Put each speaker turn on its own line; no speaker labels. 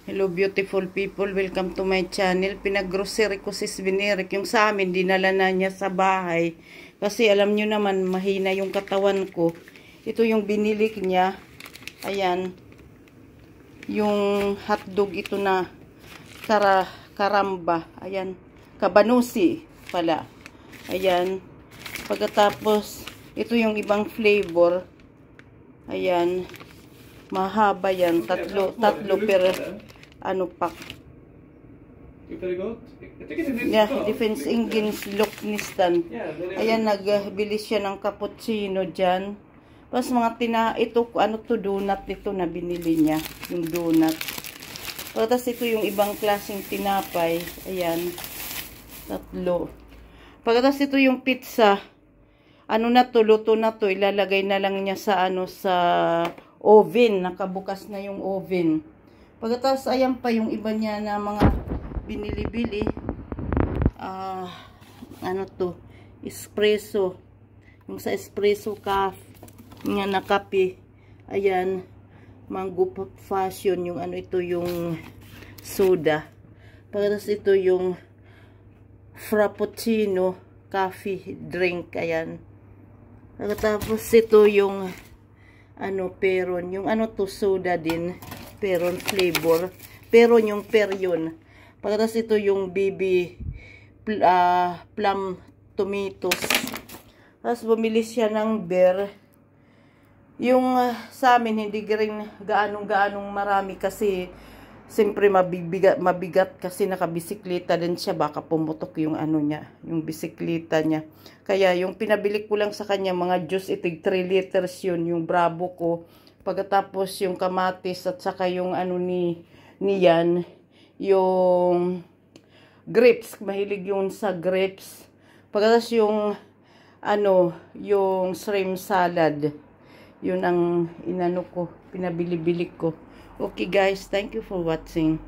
Hello beautiful people, welcome to my channel. Pinag-grocery ko si Svenirik. Yung sa amin, dinala na niya sa bahay. Kasi alam nyo naman, mahina yung katawan ko. Ito yung binili niya. Ayan. Yung hotdog ito na karamba. Ayan. Kabanusi pala. Ayan. Pagkatapos, ito yung ibang flavor. Ayan. Mahaba yan. Tatlo per pack. Yeah, defense engines Loknistan. Ayan, nagbili siya ng cappuccino dyan. Tapos mga ito, donut ito na binili niya. Yung donut. Tapos ito yung ibang klaseng tinapay. Ayan. Tatlo. Pagkatapos ito yung pizza. Luto na to. Ilalagay na lang niya sa sa oven. Nakabukas na yung oven. Pagkatapos, ayan pa yung iba niya na mga binili-bili. Espresso. Yung sa espresso nga na kape. Ayan. Mango fashion. Yung ito yung soda. Pagkatapos ito yung frappuccino coffee drink. Ayan. Pagkatapos ito yung peron. Yung soda din. Peron flavor. Peron yung yun. Pagkatapos ito yung plum tomatoes. Tapos bumili siya ng beer. Yung sa amin, hindi rin gaanong marami kasi siyempre mabigat kasi nakabisikleta din siya. Baka pumutok yung niya, yung bisikleta niya. Kaya yung pinabili ko lang sa kanya, mga juice, ito 3 liters yun, yung Bravo ko. Pagkatapos yung kamatis at saka yung niyan, yung grapes, mahilig yun sa grapes. Pagkatapos yung yung shrimp salad. Yun ang pinabili-bili ko. Okay guys, thank you for watching.